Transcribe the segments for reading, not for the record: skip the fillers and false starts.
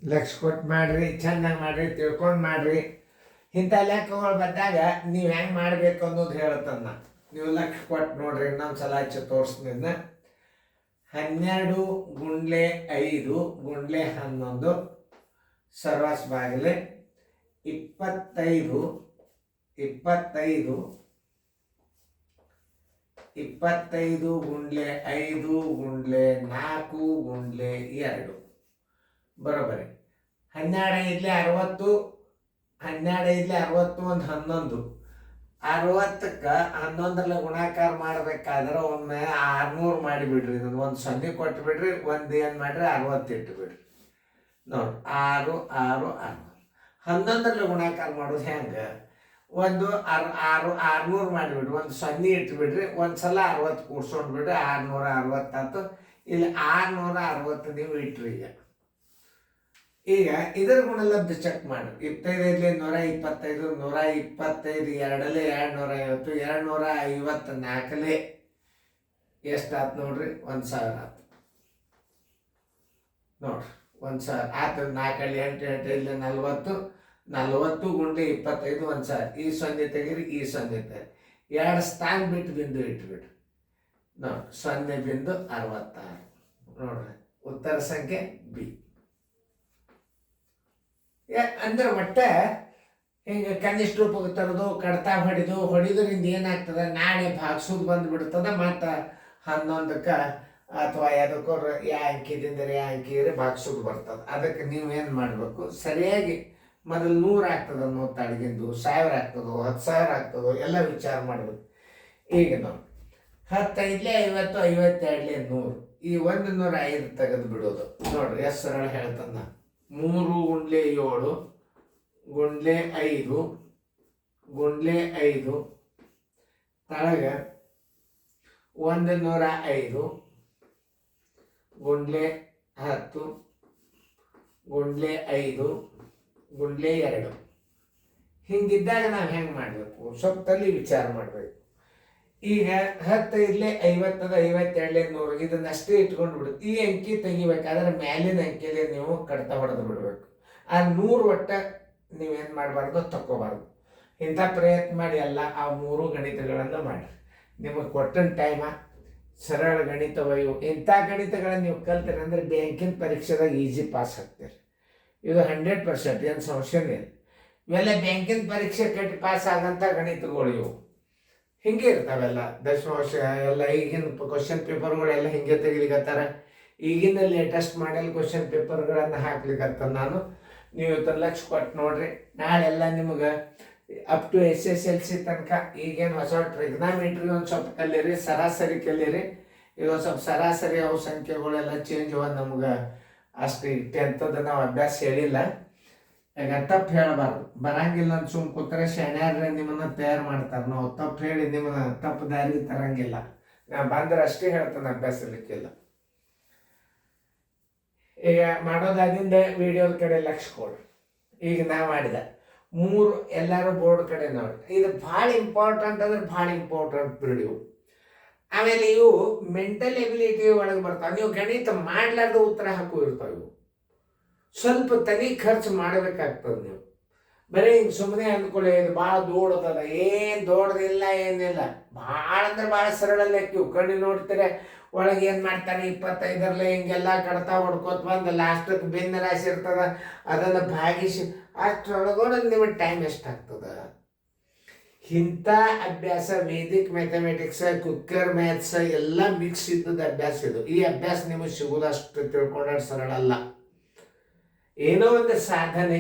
ಲಕ್ಷ ಕೊಟ್ಟು ಮಾಡ್ರಿ, ಚೆನ್ನಾಗಿ ಮಾಡ್ರಿ, ತಿಳ್ಕೊಂಡು ಮಾಡ್ರಿ. ಇಂಥ ಲೆಕ್ಕಗಳು ಬಂದಾಗ ನೀವು ಹೆಂಗೆ ಮಾಡಬೇಕು ಅನ್ನೋದು ಹೇಳುತ್ತನ್ನ. ನೀವು ಲಕ್ಷ ಕೊಟ್ಟು ನೋಡ್ರಿ, ಇನ್ನೊಂದು ಸಲ ಹಚ್ಚಿ ತೋರಿಸ್ತಿದ್ದ. 12 ಗುಂಡ್ಲೆ 5 ಗುಂಡ್ಲೆ 11 ಸರ್ವಾಸ್ ಬಾಗಿಲೆ 25 ಗುಂಡ್ಲೆ 5 ಗುಂಡ್ಲೆ 4 ಗುಂಡ್ಲೆ 2 ಬರೋಬರಿ. 12 5 60, 12 5 60, ಒಂದು 11. 60ಕ್ಕೆ 11ರಲ್ಲಿ ಗುಣಾಕಾರ ಮಾಡಬೇಕಾದ್ರೆ ಒಮ್ಮೆ 600 ಮಾಡಿಬಿಡ್ರಿ. ಇದನ್ನು ಒಂದು 0 ಕೊಟ್ಟು ಬಿಡ್ರಿ, ಒಂದು ಏನು ಮಾಡಿರಿ 60 ಇಟ್ಟುಬಿಡ್ರಿ. ನೋಡಿ 6 6 6. 11ರಲ್ಲಿ ಗುಣಾಕಾರ ಮಾಡೋದು ಹೆಂಗೆ? ಒಂದು 600 ಮಾಡಿಬಿಡ್ರಿ, ಒಂದು 0 ಇಟ್ಟುಬಿಡ್ರಿ, ಒಂದು ಸಲ 60 ಕೂಡ್ಸ್ಕೊಂಡು ಬಿಡ್ರಿ, 660 ಆಯ್ತು. ಇಲ್ಲಿ 660 ನೀವು ಇಟ್ರಿ. ಈಗ ಇದರ ಗುಣಲಬ್ಧ ಚೆಕ್ ಮಾಡಿ. 25 125, 125 2 250, 254 ಎಷ್ಟಾಯ್ತು ನೋಡ್ರಿ? 1000 ಆಯ್ತು ನೋಡ್ರಿ. 1000 ಆಯ್ತು. 4 8 8 ಇಲ್ಲಿ 40, 40 ಗುಂಡ್ಲೆ 25 1000. ಈ 0 ತೆಗೀರಿ, ಈ 0 ತೆಗೀರಿ, 2 ಸ್ಥಾನ ಬಿಟ್ಟು ಬಿಂದು ಇಟ್ಬಿಡ್ರಿ. ನೋಡಿ 0.66 ನೋಡ್ರಿ. ಉತ್ತರ ಸಂಖ್ಯೆ ಬಿ. ಅಂದ್ರೆ ಒಟ್ಟೆ ಹಿಂಗೆ ಕನಿಷ್ಠ ರೂಪಕ್ಕೆ ತರೋದು, ಕಡ್ತಾ ಹೊಡಿದ್ರಿಂದ ಏನಾಗ್ತದೆ, ನಾಳೆ ಭಾಗಿಸೋದು ಬಂದುಬಿಡ್ತದೆ. ಮತ್ತು 11ಕ್ಕೆ ಅಥವಾ ಯಾವುದಕ್ಕೋ ಅಂಕಿದಿಂದ ಅಂಕಿದ್ರೆ ಭಾಗಿಸೋದು ಬರ್ತದೆ. ಅದಕ್ಕೆ ನೀವೇನು ಮಾಡಬೇಕು, ಸರಿಯಾಗಿ ಮೊದಲು 100 ಆಗ್ತದೆ ಅನ್ನೋ ತಾಡಿಗಿಂದು, 1000 ಆಗ್ತದೋ 10,000 ಆಗ್ತದೋ ಎಲ್ಲ ವಿಚಾರ ಮಾಡಬೇಕು. ಈಗ ನೋಡಿ 10 5 50, 52 100, ಈ 105 ತೆಗೆದು ಬಿಡೋದು. ನೋಡ್ರಿ ಎಷ್ಟು ಸರಳ ಹೇಳ್ತಂದ. 3 ಗುಂಡ್ಲೆ 7 ಗುಂಡ್ಲೆ 5 ಗುಂಡ್ಲೆ 5 ತಳಗೆ 105 ಗುಂಡ್ಲೆ 10 ಗುಂಡ್ಲೆ 5 ಗುಂಡ್ಲೆ 2. ಹಿಂಗಿದ್ದಾಗ ನಾವು ಹೆಂಗೆ ಮಾಡಬೇಕು? ಸ್ವಲ್ಪ ತಲೆ ವಿಚಾರ ಮಾಡಬೇಕು. ಈಗ 10 5 50, 52 100 ಇದನ್ನಷ್ಟೇ ಇಟ್ಕೊಂಡು ಬಿಡು. ಈ ಅಂಕಿ ತೆಗಿಬೇಕಾದ್ರೆ ಮ್ಯಾಲಿನ ಅಂಕಿಯಲ್ಲಿ ನೀವು ಕಡ್ತ ಹೊಡೆದು ಬಿಡಬೇಕು. ಆ 100 ಒಟ್ಟ ನೀವೇನು ಮಾಡಬಾರ್ದು, ತಕ್ಕೋಬಾರ್ದು. ಇಂಥ ಪ್ರಯತ್ನ ಮಾಡಿ ಎಲ್ಲ ಆ 3 ಗಣಿತಗಳನ್ನು ಮಾಡಿರಿ. ನಿಮಗೆ ಕೊಟ್ಟಿನ ಟೈಮ ಸರಳ ಗಣಿತವಯ್ಯು. ಇಂಥ ಗಣಿತಗಳನ್ನು ನೀವು ಕಲ್ತೀರಿ ಅಂದರೆ ಬ್ಯಾಂಕಿನ ಪರೀಕ್ಷೆದಾಗ ಈಸಿ ಪಾಸ್ ಆಗ್ತೀರಿ. ಇದು 100%, ಏನು ಸಂಶಯನೇ ಇಲ್ಲ. ಇವೆಲ್ಲ ಬ್ಯಾಂಕಿನ ಪರೀಕ್ಷೆ ಕಟ್ಟಿ ಪಾಸ್ ಆಗಂಥ ಗಣಿತಗಳು ಇವು. ಹಿಂಗೆ ಇರ್ತಾವೆಲ್ಲ ದಶಮಾಂಶ ಎಲ್ಲ. ಈಗಿನ ಕ್ವಶನ್ ಪೇಪರ್ಗಳೆಲ್ಲ ಹಿಂಗೆ ತೆಗಿಲಿಕ್ಕತ್ತಾರೆ. ಈಗಿನ ಲೇಟೆಸ್ಟ್ ಮಾಡೆಲ್ ಕ್ವಶನ್ ಪೇಪರ್ಗಳನ್ನು ಹಾಕ್ಲಿಕ್ಕತ್ತ ನಾನು. ನೀವು ಇವತ್ತು ಲಕ್ಷ ಕೊಟ್ಟು ನೋಡ್ರಿ. ನಾಳೆಲ್ಲ ನಿಮ್ಗೆ ಅಪ್ ಟು SSLC ತನಕ ಈಗೇನು ಹೊಸ ಟ್ರಿಗ್ನಾಮೆಟ್ರಿ ಒಂದು ಸ್ವಲ್ಪ ಕಲೀರಿ, ಸರಾಸರಿ ಕಲೀರಿ. ಈಗ ಒಂದು ಸ್ವಲ್ಪ ಸರಾಸರಿ ಅವು ಸಂಖ್ಯೆಗಳೆಲ್ಲ ಚೇಂಜ್ ಅವ. ನಮ್ಗೆ ಅಷ್ಟು 10th ನಾವು ಅಭ್ಯಾಸ ಹೇಳಿಲ್ಲ. ಈಗ ತಪ್ಪು ಹೇಳಬಾರ್ದು. ಬರಂಗಿಲ್ಲ ಅಂತ ಸುಮ್ ಕೂತ್ರೆ ಶಣ್ಯಾರ್ರೆ ನಿಮ್ಮನ್ನ ತಯಾರು ಮಾಡ್ತಾರೆ. ನಾವು ತಪ್ಪು ಹೇಳಿ ನಿಮ್ಮನ್ನ ತಪ್ಪು ದಾರಿಗೆ ತರಂಗಿಲ್ಲ. ನಾ ಬಂದ್ರೆ ಅಷ್ಟೇ ಹೇಳ್ತಾನೆ, ಅಭ್ಯಾಸಲಿಕ್ಕಿಲ್ಲ. ಈಗ ಮಾಡೋದಾದಿಂದ ವಿಡಿಯೋದ ಕಡೆ ಲಕ್ಷ ಕೊಡ್ರಿ. ಈಗ ನಾ ಮಾಡಿದ 3 ಎಲ್ಲರೂ ಬೋರ್ಡ್ ಕಡೆ ನೋಡಿ. ಇದು ಭಾಳ ಇಂಪಾರ್ಟೆಂಟ್ ಅಂದ್ರೆ ಭಾಳ ಇಂಪಾರ್ಟೆಂಟ್ ವಿಡಿಯೋ. ಆಮೇಲೆ ಇವು ಮೆಂಟಲ್ ಎಬಿಲಿಟಿ ಒಳಗೆ ಬರ್ತಾವೆ. ನೀವು ಗಣಿತ ಮಾಡ್ಲಾರ್ದ ಉತ್ತರ ಹಾಕು ಇರ್ತಾವೆ. ಇವು ಸ್ವಲ್ಪ ತಲೆ ಖರ್ಚು ಮಾಡಬೇಕಾಗ್ತದೆ. ನೀವು ಬರೀ ಹಿಂಗೆ ಸುಮ್ಮನೆ ಅಂದ್ಕೊಳ್ಳಿ ಇದು ಭಾಳ ದೊಡ್ಡದದ, ಏನು ದೊಡ್ಡದಿಲ್ಲ, ಏನಿಲ್ಲ. ಭಾಳ ಅಂದ್ರೆ ಭಾಳ ಸರಳ ಲೆಕ್ಕ. ಕಣ್ಣು ನೋಡ್ತೀರ ಒಳಗೆ ಏನು ಮಾಡ್ತಾರೆ, 25ರಲ್ಲಿ ಹಿಂಗೆಲ್ಲ ಕಡ್ತಾ ಹೊಡ್ಕೋತ ಬಂದು ಲಾಸ್ಟಕ್ಕೆ ಭಿನ್ನ ರಾಶಿ ಇರ್ತದೆ, ಅದನ್ನು ಭಾಗಿಸಿ ಅಷ್ಟರೊಳಗೋಡ ನಿಮಗೆ ಟೈಮ್ ಎಷ್ಟಾಗ್ತದೆ. ಇಂಥ ಅಭ್ಯಾಸ ವೇದಿಕ್ ಮ್ಯಾಥಮೆಟಿಕ್ಸ್, ಕುಕ್ಕರ್ ಮ್ಯಾಥ್ಸ್ ಎಲ್ಲ ಮಿಕ್ಸ್ ಇದ್ದದ ಅಭ್ಯಾಸ ಇದು. ಈ ಅಭ್ಯಾಸ ನಿಮಗೆ ಸಿಗೋದಷ್ಟು ತಿಳ್ಕೊಂಡ್ರೆ ಸರಳ ಅಲ್ಲ. ಏನೋ ಒಂದು ಸಾಧನೆ.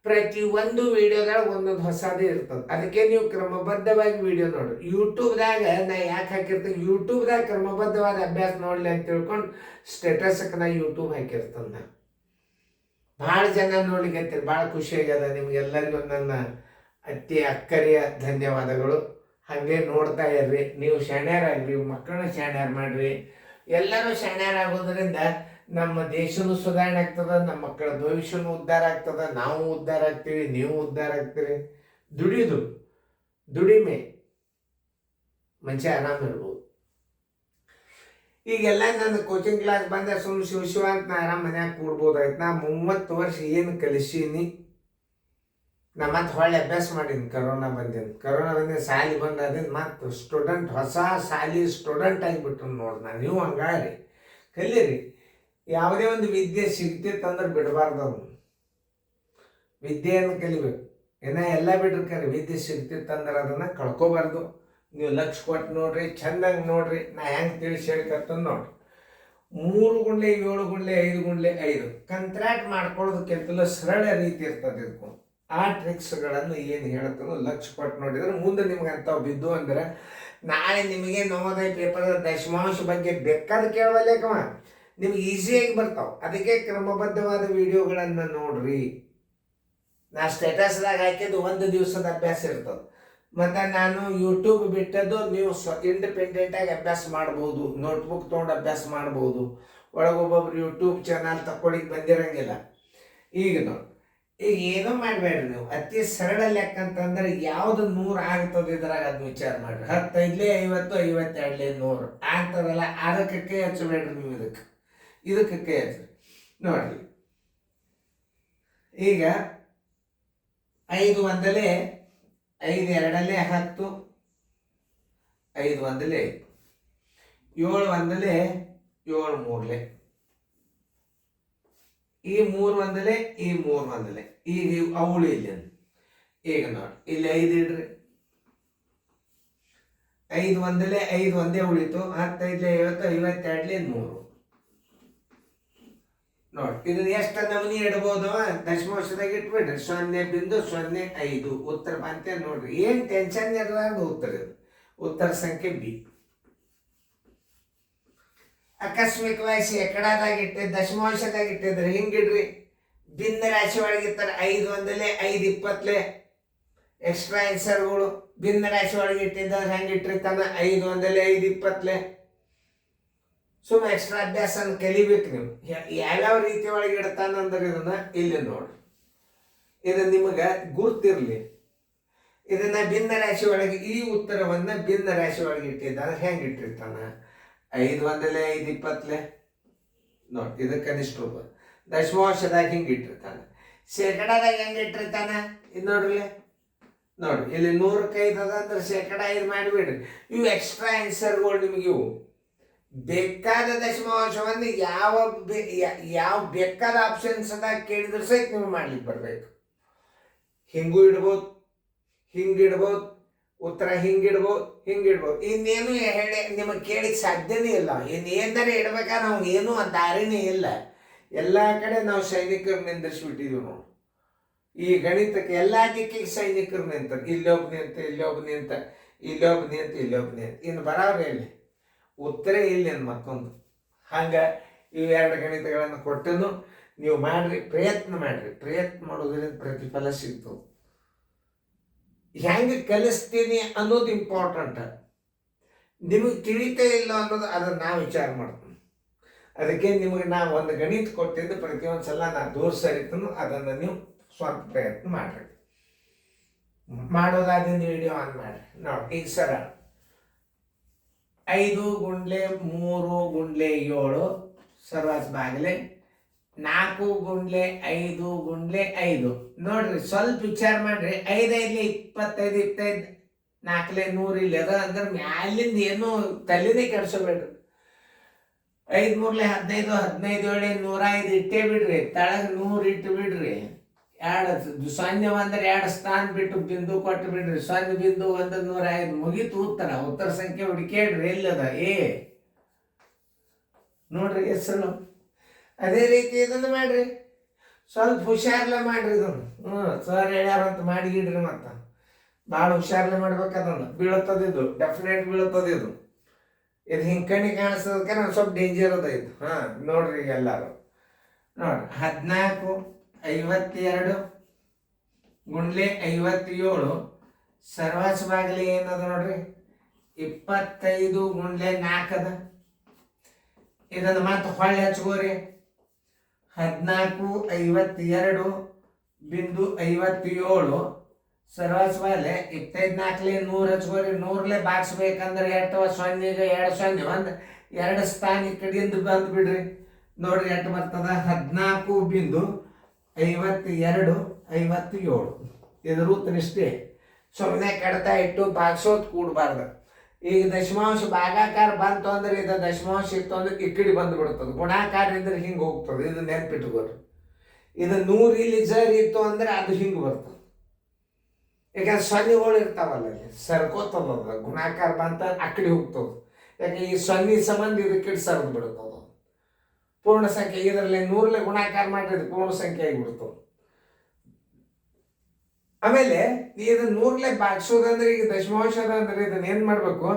ಪ್ರತಿಯೊಂದು ವಿಡಿಯೋದಾಗ ಒಂದೊಂದು ಹೊಸದೇ ಇರ್ತದೆ. ಅದಕ್ಕೆ ನೀವು ಕ್ರಮಬದ್ಧವಾಗಿ ವಿಡಿಯೋ ನೋಡ್ರಿ. ಯೂಟ್ಯೂಬ್ದಾಗ ನಾ ಯಾಕೆ ಹಾಕಿರ್ತೀನಿ, ಯೂಟ್ಯೂಬ್ದಾಗ ಕ್ರಮಬದ್ಧವಾದ ಅಭ್ಯಾಸ ನೋಡಲಿ ಅಂತ ತಿಳ್ಕೊಂಡು ಸ್ಟೇಟಸ್ಗೆ ನಾ ಯೂಟ್ಯೂಬ್ ಹಾಕಿರ್ತೇನೆ. ನಾ ಭಾಳ ಜನ ನೋಡ್ಲಿಕ್ಕೆ ಭಾಳ ಖುಷಿ ಆಗ್ಯದ. ನಿಮ್ಗೆಲ್ಲರಿಗೂ ನನ್ನ ಅತಿ ಅಕ್ಕರಿಯ ಧನ್ಯವಾದಗಳು. ಹಾಗೆ ನೋಡ್ತಾ ಇರ್ರಿ. ನೀವು ಶಾಣ್ಯರಾಗ್ರಿ, ಮಕ್ಕಳನ್ನ ಶಾಣ್ಯಾರ ಮಾಡ್ರಿ. ಎಲ್ಲರೂ ಶಾಣ್ಯರಾಗೋದ್ರಿಂದ ನಮ್ಮ ದೇಶನೂ ಸುಧಾರಣೆ ಆಗ್ತದೆ, ನಮ್ಮ ಮಕ್ಕಳ ಭವಿಷ್ಯನೂ ಉದ್ಧಾರ ಆಗ್ತದೆ, ನಾವು ಉದ್ಧಾರ ಆಗ್ತೀವಿ, ನೀವು ಉದ್ಧಾರ ಆಗ್ತೀರಿ. ದುಡಿಮೆ ಮನುಷ್ಯ ಆರಾಮ ಇರ್ಬೋದು. ಈಗೆಲ್ಲ ನನ್ನ ಕೋಚಿಂಗ್ ಕ್ಲಾಸ್ ಬಂದೆ ಸುಮ್ಮನೆ ಶಿವ ಅಂತ ನಾ ಆರಾಮ್ ಮನ್ಯಾಗ ಕೂಡ್ಬೋದಾಯ್ತು. ನಾ 30 ವರ್ಷ ಏನು ಕಲಿಸೀನಿ, ನಾ ಮತ್ತೆ ಹೊಳ್ಳಿ ಅಭ್ಯಾಸ ಮಾಡೀನಿ. ಕರೋನಾ ಬಂದಿನ ಸಾಲಿ ಬಂದು ಅದನ್ನು ಮತ್ತೆ ಸ್ಟೂಡೆಂಟ್, ಹೊಸ ಸಾಲಿ ಸ್ಟೂಡೆಂಟ್ ಆಗಿಬಿಟ್ರು ನೋಡಿ ನಾನು. ನೀವು ಹಂಗಾರಿ ಕಲೀರಿ. ಯಾವುದೇ ಒಂದು ವಿದ್ಯೆ ಸಿಗ್ತಿತ್ತಂದ್ರೆ ಬಿಡಬಾರ್ದು. ಅವನು ವಿದ್ಯೆಯನ್ನು ಕಲಿಬೇಕು. ಎಲ್ಲ ಬಿಡ್ರಿ ಕರಿ, ವಿದ್ಯೆ ಸಿಗ್ತಿತ್ತಂದ್ರೆ ಅದನ್ನು ಕಳ್ಕೊಬಾರ್ದು. ನೀವು ಲಕ್ಷ ಕೊಟ್ಟು ನೋಡ್ರಿ, ಚೆಂದಂಗೆ ನೋಡ್ರಿ. ನಾ ಹೆಂಗೆ ತಿಳಿಸಿ ಹೇಳ್ಕತ್ತಂದು ನೋಡ್ರಿ. 3 ಗುಂಡ್ಲೆ 7 ಗುಂಡ್ಲೆ 5 ಗುಂಡ್ಲೆ 5 ಕಂತ್ರಾಟ್ ಮಾಡ್ಕೊಳ್ಳೋದಕ್ಕಿಂತಲೂ ಸರಳ ರೀತಿ ಇರ್ತದೆ ಇದಕ್ಕೂ. ಆ ಟ್ರಿಕ್ಸ್ಗಳನ್ನು ಏನು ಹೇಳ್ತಾನೋ ಲಕ್ಷ ಕೊಟ್ಟು ನೋಡಿದ್ರೆ ಮುಂದೆ ನಿಮ್ಗೆ ಅಂಥವು ಬಿದ್ದು ಅಂದ್ರೆ ನಾಳೆ ನಿಮಗೆ ನವೋದಯ ಪೇಪರ್ ದಶಮಾಂಶ ಬಗ್ಗೆ ಬೇಕಾದ ಕೇಳವಲ್ಲೇಕವ, ನಿಮ್ಗೆ ಈಸಿಯಾಗಿ ಬರ್ತಾವೆ. ಅದಕ್ಕೆ ಕ್ರಮಬದ್ಧವಾದ ವಿಡಿಯೋಗಳನ್ನು ನೋಡ್ರಿ. ನಾ ಸ್ಟೇಟಸ್ದಾಗ ಹಾಕಿದ್ದು 1 ದಿವಸದ ಅಭ್ಯಾಸ ಇರ್ತದೆ. ಮತ್ತು ನಾನು ಯೂಟ್ಯೂಬ್ ಬಿಟ್ಟದ್ದು ನೀವು ಇಂಡಿಪೆಂಡೆಂಟಾಗಿ ಅಭ್ಯಾಸ ಮಾಡ್ಬೋದು. ನೋಟ್ಬುಕ್ ತೊಗೊಂಡು ಅಭ್ಯಾಸ ಮಾಡ್ಬೋದು. ಒಳಗೊಬ್ಬೊಬ್ರು ಯೂಟ್ಯೂಬ್ ಚಾನಲ್ ತಗೊಳಿಕ್ಕೆ ಬಂದಿರಂಗಿಲ್ಲ. ಈಗ ನೋಡಿ, ಈಗ ಏನೋ ಮಾಡಬೇಡ್ರಿ ನೀವು. ಅತಿ ಸರಳ ಲೆಕ್ಕ ಅಂತಂದ್ರೆ ಯಾವುದು 100 ಆಗ್ತದೆ ಇದ್ರಾಗ ಅದನ್ನ ವಿಚಾರ ಮಾಡಿರಿ. 15 50 52 100 ಆಗ್ತದಲ್ಲ, ಅದಕ್ಕೆ ಕೈ ಹಚ್ಚಬೇಡ್ರಿ ನೀವು. ಇದಕ್ಕೆ ಕೈ ಹಚ್ಚ್ರಿ. ನೋಡ್ರಿ, ಈಗ 5 1 5 2 10, 5 1 5, 7 1 7 3 ಈ 3 1 ಈ 3 1 ಈಗ ಅವಳು ಇಲ್ಲಿ. ಈಗ ನೋಡಿ, ಇಲ್ಲಿ 5 ಇಡ್ರಿ. 5 1 5 ಒಂದೇ ಉಳಿತು. 15 50 52 3 ನೋಡಿ. ಇದನ್ನ ಎಷ್ಟು ನಮೂನಿ ಇಡ್ಬೋದು? ದಶಮಾಂಶದಾಗ ಇಟ್ಬಿಡ್ರಿ. 0.05 ಉತ್ತರ ಬಂತೆ ನೋಡ್ರಿ. ಏನು ಟೆನ್ಷನ್ ಇರಲಾರ್ದು ಉತ್ತರ ಇದು. ಉತ್ತರ ಸಂಖ್ಯೆ ಬಿ. ಆಕಸ್ಮಿಕವಾಗಿ ಶೇಕಡಾದಾಗ ಇಟ್ಟೆ, ದಶಮಾಂಶದಾಗ ಇಟ್ಟಿದ್ರೆ ಹಿಂಗಿಡ್ರಿ. ಭಿನ್ನ ರಾಶಿ ಒಳಗಿರ್ತಾರೆ. 5 1 5 20 ಎಕ್ಸ್ಟ್ರಾ ಆನ್ಸರ್ಗಳು. ಭಿನ್ನ ರಾಶಿ ಒಳಗೆ ಇಟ್ಟಿದ್ದಾರೆ ಹೆಂಗೆ ಇಟ್ಟಿರ್ತಾನೆ? 5 1 5 20. ಸುಮ್ಮನೆ ಎಕ್ಸ್ಟ್ರಾ ಅಭ್ಯಾಸನ ಕಲಿಬೇಕು ನೀವು. ಯಾವ್ಯಾವ ರೀತಿ ಒಳಗೆ ಇಡ್ತಾನಂದ್ರೆ ಇದನ್ನ ಇಲ್ಲಿ ನೋಡಿ. ಇದು ನಿಮಗೆ ಗುರ್ತಿರ್ಲಿ. ಇದನ್ನ ಭಿನ್ನ ರಾಶಿ ಒಳಗೆ, ಈ ಉತ್ತರವನ್ನ ಭಿನ್ನ ರಾಶಿ ಒಳಗೆ ಇಟ್ಟಿದ್ದಾನೆ ಹೆಂಗೆ ಇಟ್ಟಿರ್ತಾನ? 5 1 5 20 ನೋಡಿ. ಇದು ಕನಿಷ್ಠ ರೂಪ. ದಶಮಾಂಶದಾಗ ಹಿಂಗೆ ಇಟ್ಟಿರ್ತಾನೆ. ಶೇಕಡಾದಾಗ ಹೆಂಗೆ ಇಟ್ಟಿರ್ತಾನ? ಇದು ನೋಡ್ರಿ. ನೋಡಿ, ಇಲ್ಲಿ 100ಕ್ಕೆ 5 ಅದ ಅಂದ್ರೆ ಶೇಕಡ 5 ಮಾಡಿಬಿಡ್ರಿ. ಇವು ಎಕ್ಸ್ಟ್ರಾ ಆನ್ಸರ್ಗಳು ನಿಮಗೆ. ಇವು ಬೇಕಾದ ದಶಮಾಂಶವನ್ನು ಯಾವ ಬೇಕಾದ ಆಪ್ಷನ್ಸ್ದಾಗ ಕೇಳಿದ್ರೆ ಸಹಿತ ನೀವು ಮಾಡ್ಲಿಕ್ಕೆ ಬರಬೇಕು. ಹಿಂಗೂ ಇಡ್ಬೋದು, ಹಿಂಗಿಡ್ಬೋದು, ಉತ್ತರ ಹಿಂಗಿಡ್ಬೋದು, ಹಿಂಗಿಡ್ಬೋದು. ಇನ್ನೇನು ಹೇಳಿ ನಿಮಗೆ ಕೇಳಿಕ್ಕೆ ಸಾಧ್ಯನೇ ಇಲ್ಲ. ಇನ್ನೇನಾರೆ ಇಡ್ಬೇಕಾದ್ರೆ ನಮ್ಗೆ ಏನೂ ದಾರಿನೇ ಇಲ್ಲ. ಎಲ್ಲ ಕಡೆ ನಾವು ಸೈನಿಕರು ನಿಂದಿರಿಸ್ಬಿಟ್ಟಿದ್ದೀವಿ ನಾವು. ಈ ಗಣಿತಕ್ಕೆ ಎಲ್ಲ ದಿಕ್ಕಿಗೆ ಸೈನಿಕರು ನಿಂತಾರೆ. ಇಲ್ಲೊಬ್ಬನೇ ಅಂತ, ಇಲ್ಲೊಬ್ಬನೇ ಅಂತ, ಇಲ್ಲೊಬ್ಬನೇ ಅಂತ, ಇಲ್ಲೊಬ್ಬನೇ ಅಂತ. ಇನ್ನು ಬರೋವ್ರೆ ಇಲ್ಲಿ ಉತ್ತರ ಇಲ್ಲಿ ಮತ್ತೊಂದು. ಹಂಗೆ ಇವೆರಡು ಗಣಿತಗಳನ್ನು ಕೊಟ್ಟನು ನೀವು ಮಾಡ್ರಿ, ಪ್ರಯತ್ನ ಮಾಡ್ರಿ. ಪ್ರಯತ್ನ ಮಾಡೋದ್ರಿಂದ ಪ್ರತಿಫಲ ಸಿಗ್ತದೆ. ಹೆಂಗೆ ಕಲಿಸ್ತೀನಿ ಅನ್ನೋದು ಇಂಪಾರ್ಟೆಂಟ್. ನಿಮಗೆ ತಿಳಿತೇ ಇಲ್ಲ ಅನ್ನೋದು ಅದನ್ನು ನಾ ವಿಚಾರ ಮಾಡ್ತೀನಿ. ಅದಕ್ಕೆ ನಿಮಗೆ ನಾ ಒಂದು ಗಣಿತ ಕೊಟ್ಟಿದ್ದು ಪ್ರತಿಯೊಂದು ಸಲ ನಾ ದೂರ ಸರಿತನು. ಅದನ್ನು ನೀವು ಸ್ವಂತ ಪ್ರಯತ್ನ ಮಾಡ್ರಿ. ಮಾಡೋದಾದಿಂದ ವಿಡಿಯೋ ಆನ್ ಮಾಡ್ರಿ. ನೋಡಿ, ಈಗ ಸರ 5 ಗುಂಡ್ಲೆ 3 ಗುಂಡ್ಲೆ 7 ಸರ್ವಾಸ್ ಬಾಗಿಲೆ 4 ಗುಂಡ್ಲೆ 5 ಗುಂಡ್ಲೆ 5 ನೋಡ್ರಿ. ಸ್ವಲ್ಪ ವಿಚಾರ ಮಾಡ್ರಿ. 5 5 25 25 4 100 ಇಲ್ಲಿ ಅದ ಅಂದ್ರೆ ಮ್ಯಾಲಿಂದ ಏನು ತಲೆನೇ ಕೆಡ್ಸೋಬೇಡ್ರಿ. 5 3 15 15 7 105 ಇಟ್ಟೇ ಬಿಡ್ರಿ. ತಳಗ 100 ಇಟ್ಟು ಬಿಡ್ರಿ. 2 0 ಅಂದ್ರೆ 2 ಸ್ಥಾನ ಬಿಟ್ಟು ಬಿಂದು ಕೊಟ್ಟು ಬಿಡ್ರಿ. 0 ಬಿಂದು 1 105 ಮುಗೀತು ಉತ್ತರ. ಉತ್ತರ ಸಂಖ್ಯೆ ಹುಡುಕೇಡ್ರಿ. ಎಲ್ಲದ ಎ ನೋಡ್ರಿ ಹೆಸರು. ಅದೇ ರೀತಿ ಇದನ್ನು ಮಾಡ್ರಿ. ಸ್ವಲ್ಪ ಹುಷಾರ್ಲೆ ಮಾಡ್ರಿ ಇದನ್ನು. ಸರ್ ಹೇಳ್ಯಾರ ಅಂತ ಮಾಡಿಗಿಡ್ರಿ. ಮತ್ತು ಭಾಳ ಹುಷಾರ್ಲೆ ಮಾಡ್ಬೇಕದನ್ನು. ಬೀಳುತ್ತದೆ ಇದು, ಡೆಫಿನೆಟ್ ಬೀಳುತ್ತದೆ ಇದು. ಇದು ಹಿಂಗೆ ಕಣ್ಣಿ ಕಾಣಿಸೋದಕ್ಕೆ ನಾನು ಸ್ವಲ್ಪ ಡೇಂಜರ್ ಅದ ಇದು. ನೋಡ್ರಿ ಈಗ ಎಲ್ಲರೂ ನೋಡ್ರಿ. 14 52 ಗುಂಡ್ಲೆ 57 ಸರ್ವಾಸ ಬಾಗಿಲಿ ಏನದ ನೋಡ್ರಿ. 25 ಗುಂಡ್ಲೆ 4 ಅದ. ಇದನ್ನು ಮತ್ತೆ ಹೊಳ್ಳಿ ಹಚ್ಕೋರಿ. 14 52 ಬಿಂದು 57 ಸರ್ವಾಸ ಬಾಗಿಲೆ 25 4 100 ಹಚ್ಕೋರಿ. 100 ಬಾಕ್ಸ್ಬೇಕಂದ್ರೆ 2 0 2 0 1 2 ಸ್ಥಾನ ಈ ಕಡೆಯಿಂದ ಬಂದು ಬಿಡ್ರಿ. ನೋಡ್ರಿ ಎಷ್ಟು ಬರ್ತದ, 14×52 ಇದ್ರ ಉತ್ತರ ಇಷ್ಟೇ. ಸುಮ್ಮನೆ ಕಡ್ತಾ ಇಟ್ಟು ಭಾಗಿಸೋದು ಕೂಡಬಾರ್ದು. ಈಗ ದಶಮಾಂಶ ಭಾಗಾಕಾರ ಬಂತು ಅಂದ್ರೆ ಇದು ದಶಮಾಂಶ ಇತ್ತು ಅಂದ್ರೆ ಈ ಕಡೆ ಬಂದು ಬಿಡ್ತದೆ. ಗುಣಾಕಾರ ಇದ್ರೆ ಹಿಂಗೆ ಹೋಗ್ತದೆ. ಇದು ನೆನ್ಪಿಟ್ಕೋರಿ. ಇದು 100 ಇಲ್ಲಿ ಜರ್ ಇತ್ತು ಅಂದ್ರೆ ಅದು ಹಿಂಗೆ ಬರ್ತದೆ. ಯಾಕಂದ್ರೆ ಸೊನ್ನೆಗಳು ಇರ್ತಾವಲ್ಲ, ಅಲ್ಲಿ ಸರ್ಕೋತದ. ಗುಣಾಕಾರ ಬಂತ ಆ ಕಡೆ ಹೋಗ್ತದೆ. ಯಾಕೆ ಈ ಸೊನ್ನೆ ಸಂಬಂಧ ಇದು ಕಡೆ ಸರ್ದು ಬಿಡ್ತದೆ. ಪೂರ್ಣ ಸಂಖ್ಯೆ ಇದರಲ್ಲಿ 100 ಗುಣಾಕಾರ ಮಾಡಿದ್ರೆ ಪೂರ್ಣ ಸಂಖ್ಯೆ ಆಗಿಬಿಡ್ತದೆ. ಆಮೇಲೆ ಇದು 100 ಭಾಗಿಸೋದಂದ್ರೆ ಈಗ ದಶಮಾಂಶದ ಅಂದ್ರೆ ಇದನ್ನ ಏನ್ ಮಾಡ್ಬೇಕು,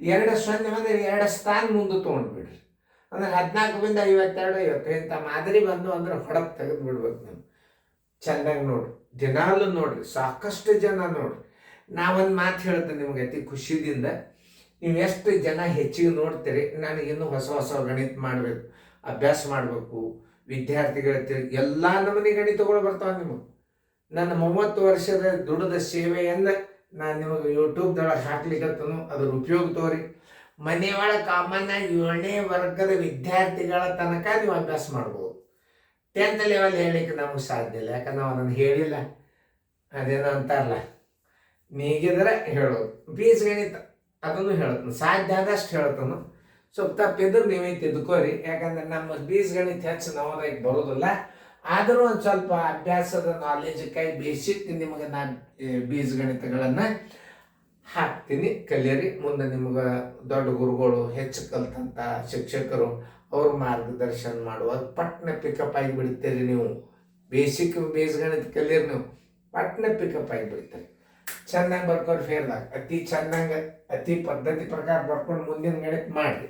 2 0 ಅಂದ್ರೆ 2 ಸ್ಥಾನ ಮುಂದೆ ತೊಗೊಂಡ್ಬಿಡ್ರಿ. ಅಂದ್ರೆ 14×52 ಇಂಥ ಮಾದರಿ ಬಂದು ಅಂದ್ರೆ ಹೊಡಕ್ ತೆಗೆದು ಬಿಡ್ಬೇಕು. ನೀವು ಚೆನ್ನಾಗಿ ನೋಡ್ರಿ, ದಿನಾಲು ನೋಡ್ರಿ, ಸಾಕಷ್ಟು ಜನ ನೋಡ್ರಿ. ನಾವೊಂದು ಮಾತು ಹೇಳ್ತೇನೆ ನಿಮ್ಗೆ ಅತಿ ಖುಷಿದಿಂದ. ನೀವು ಎಷ್ಟು ಜನ ಹೆಚ್ಚಿಗೆ ನೋಡ್ತೀರಿ, ನನಗಿನ್ನೂ ಹೊಸ ಹೊಸ ಗಣಿತ ಮಾಡಬೇಕು, ಅಭ್ಯಾಸ ಮಾಡಬೇಕು, ವಿದ್ಯಾರ್ಥಿಗಳ ಎಲ್ಲ ನಮೂನಿ ಗಣಿತಗಳು ಬರ್ತಾವೆ ನಿಮಗೆ. ನನ್ನ 30 ವರ್ಷದ ದುಡಿದ ಸೇವೆಯನ್ನು ನಾನು ನಿಮಗೆ ಯೂಟ್ಯೂಬ್ದೊಳಗೆ ಹಾಕ್ಲಿಕ್ಕತ್ತನು. ಅದ್ರ ಉಪಯೋಗ ತೋರಿ. ಮನೆಯೊಳಗೆ ಕಾಮನ್ ಆಗಿ 7ನೇ ವರ್ಗದ ವಿದ್ಯಾರ್ಥಿಗಳ ತನಕ ನೀವು ಅಭ್ಯಾಸ ಮಾಡ್ಬೋದು. 10th ಲೆವೆಲ್ ಹೇಳಲಿಕ್ಕೆ ನಮಗೆ ಸಾಧ್ಯ ಇಲ್ಲ, ಯಾಕಂದ್ರೆ ನಾವು ಅದನ್ನು ಹೇಳಿಲ್ಲ. ಅದೇನೋ ಅಂತಾರಲ್ಲ, ನೀಗಿದ್ರೆ ಹೇಳೋದು. ಬೀಜಗಣಿತ ಅದನ್ನು ಹೇಳ್ತಾನೆ, ಸಾಧ್ಯ ಆದಷ್ಟು ಹೇಳ್ತಾನು. ಸ್ವಲ್ಪ ತಪ್ಪಿದ್ರೆ ನೀವೇ ತಿದ್ಕೋರಿ. ಯಾಕಂದ್ರೆ ನಮ್ಮ ಬೀಜಗಣಿತ ಹೆಚ್ಚು ನವೋದಯಕ್ಕೆ ಬರೋದಿಲ್ಲ. ಆದರೂ ಒಂದು ಸ್ವಲ್ಪ ಅಭ್ಯಾಸದ ನಾಲೆಜ್ಕಾಗಿ ಬೇಸಿಕ್ ನಿಮಗೆ ನಾನು ಬೀಜಗಣಿತಗಳನ್ನು ಹಾಕ್ತೀನಿ, ಕಲಿಯರಿ. ಮುಂದೆ ನಿಮ್ಗೆ ದೊಡ್ಡ ಗುರುಗಳು, ಹೆಚ್ಚು ಕಲ್ತಂಥ ಶಿಕ್ಷಕರು, ಅವ್ರ ಮಾರ್ಗದರ್ಶನ ಮಾಡುವಾಗ ಪಟ್ನೆ ಪಿಕಪ್ ಆಗಿಬಿಡ್ತೀರಿ. ನೀವು ಬೇಸಿಕ್ ಬೀಜಗಣಿತ ಕಲಿಯರಿ, ನೀವು ಪಟ್ನೆ ಪಿಕಪ್ ಆಗಿಬಿಡ್ತೀರಿ. ಚೆನ್ನಾಗಿ ಬರ್ಕೊಂಡು ಫೇರ್ದಾಗ ಅತಿ ಚೆನ್ನಾಗಿ ಅತಿ ಪದ್ಧತಿ ಪ್ರಕಾರ ಬರ್ಕೊಂಡು ಮುಂದಿನ ಗಣಿತ ಮಾಡಿರಿ.